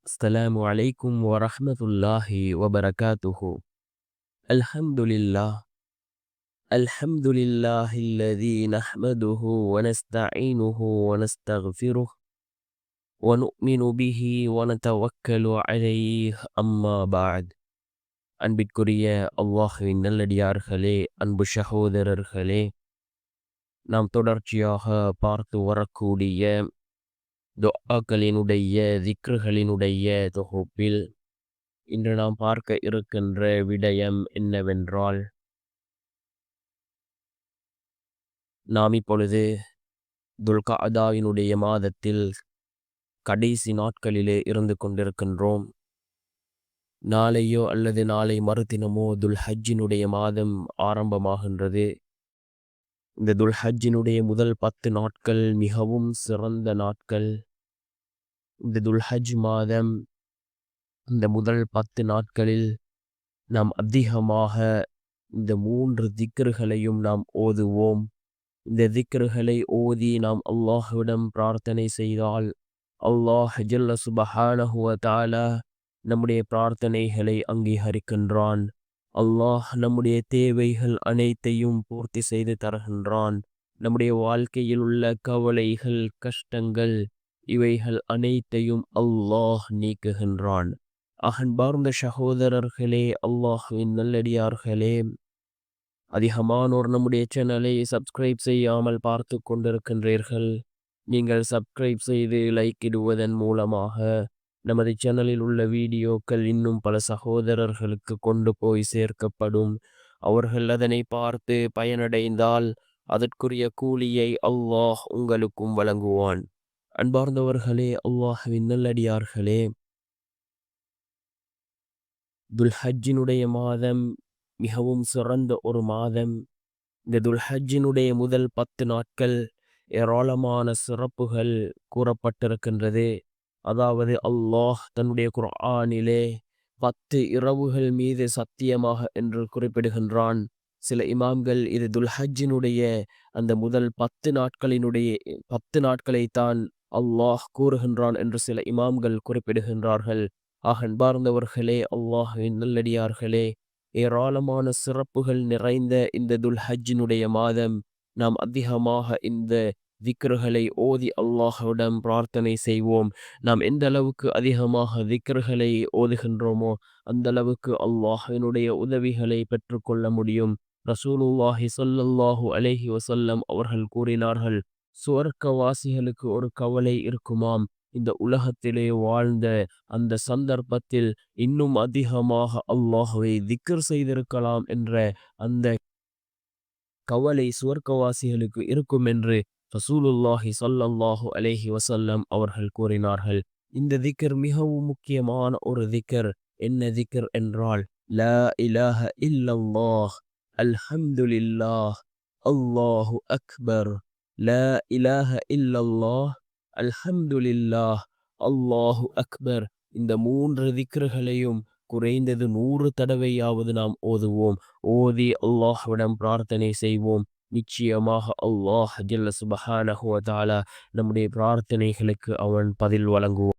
السلام عليكم ورحمة الله وبركاته. الحمد لله. الحمد لله الذي نحمده ونستعينه ونستغفره ونؤمن به ونتوكل عليه أما بعد. அன்பிற்குரிய அல்லாஹ்வின் நல்லடியார்களே, அன்பு சகோதரர்களே, நாம் தொடர்ச்சியாக பார்த்து வரக்கூடிய துஆக்களினுடைய திக்ருகளினுடைய தொகுப்பில் இன்று நாம் பார்க்க இருக்கின்ற விடயம் என்னவென்றால், நாம் இப்பொழுது துல்கஅதாவினுடைய மாதத்தில் கடைசி நாட்களிலே இருந்து கொண்டிருக்கின்றோம். நாளையோ அல்லது நாளை மறுதினமோ துல்ஹஜ்ஜினுடைய மாதம் ஆரம்பமாகின்றது. இந்த துல்ஹஜ்ஜினுடைய முதல் 10 நாட்கள் மிகவும் சிறந்த நாட்கள். இந்த துல்ஹஜ் மாதம் இந்த முதல் 10 நாட்களில் நாம் அதிகமாக இந்த 3 திக்ருகளையும் நாம் ஓதுவோம். இந்த திக்ருகளை ஓதி நாம் அல்லாஹ்விடம் பிரார்த்தனை செய்தால் அல்லாஹ் ஜல்ல சுபஹானஹு வ தஆலா நம்முடைய பிரார்த்தனைகளை அங்கீகரிக்கின்றான். அல்லாஹ் நம்முடைய தேவைகள் அனைத்தையும் பூர்த்தி செய்து தருகின்றான். நம்முடைய வாழ்க்கையில் உள்ள கவலைகள், கஷ்டங்கள் இவைகள் அனைத்தையும் அல்லாஹ் நீக்குகின்றான். அன்பார்ந்த சகோதரர்களே, அல்லாஹ்வின் நல்லடியார்களே, அதிகமானோர் நம்முடைய சேனலை சப்ஸ்கிரைப் செய்யாமல் பார்த்து கொண்டிருக்கின்றீர்கள். நீங்கள் சப்ஸ்கிரைப் செய்து லைக் இடுவதன் மூலமாக நமது சேனலில் உள்ள வீடியோக்கள் இன்னும் பல சகோதரர்களுக்கு கொண்டு போய் சேர்க்கப்படும். அவர்கள் அதனை பார்த்து பயனடைந்தால் அதற்குரிய கூலியை அல்லாஹ் உங்களுக்கும் வழங்குவான். அன்பார்ந்தவர்களே, அல்லாஹ்வின் நல்லடியார்களே, துல்ஹஜ்ஜினுடைய மாதம் மிகவும் சிறந்த ஒரு மாதம். இந்த துல்ஹஜ்ஜினுடைய முதல் 10 நாட்கள் ஏராளமான சிறப்புகள் கூறப்பட்டிருக்கின்றது. அதாவது அல்லாஹ் தன்னுடைய குர்ஆனிலே 10 இரவுகள் மீது சத்தியமாக என்று குறிப்பிடுகின்றான். சில இமாம்கள் இது துல்ஹஜ்ஜினுடைய அந்த முதல் 10 நாட்களினுடைய 10 நாட்களைத்தான் அல்லாஹ் கூறுகின்றான் என்று சில இமாம்கள் குறிப்பிடுகின்றார்கள். அன்பார்ந்தவர்களே, அல்லாஹ்வின் நல்லடியார்களே, ஏராளமான சிறப்புகள் நிறைந்த இந்த துல்ஹஜ்ஜினுடைய மாதம் நாம் அதிகமாக இந்த திக்ருகளை ஓதி அல்லாஹ்விடம் பிரார்த்தனை செய்வோம். நாம் எந்த அளவுக்கு அதிகமாக திக்ருகளை ஓதுகின்றோமோ அந்த அளவுக்கு அல்லாஹ்வினுடைய உதவிகளை பெற்றுக்கொள்ள முடியும். ரசூலுல்லாஹி ஸல்லல்லாஹு அலைஹி வஸல்லம் அவர்கள் கூறினார்கள், சுவர்க்கவாசிகளுக்கு ஒரு கவலை இருக்குமாம். இந்த உலகத்திலே வாழ்ந்த அந்த சந்தர்ப்பத்தில் இன்னும் அதிகமாக அல்லாஹ்வை திக்ர் செய்திருக்கலாம் என்ற அந்த கவலை சுவர்க்கவாசிகளுக்கு இருக்கும் என்று ரசூலுல்லாஹி ஸல்லல்லாஹு அலைஹி வஸல்லம் அவர்கள் கூறினார்கள். இந்த திக்ர் மிகவும் முக்கியமான ஒரு திக்ர். என்ன திக்ர் என்றால், லா இலாஹ இல்லல்லாஹ், அல்ஹம்துலில்லாஹ், அல்லாஹு அக்பர், லா இலாஹ இல்லல்லாஹ், அல்ஹம்துலில்லாஹ், அல்லாஹு அக்பர். இந்த 3 திக்ருகளையும் குறைந்தது 100 தடவையாவது நாம் ஓதுவோம். ஓதி அல்லாஹ்விடம் பிரார்த்தனை செய்வோம். நிச்சயமாக அல்லாஹ் ஜல்ல சுபஹானஹு வ தஆலா நம்முடைய பிரார்த்தனைகளுக்கு அவன் பதில் வழங்குவான்.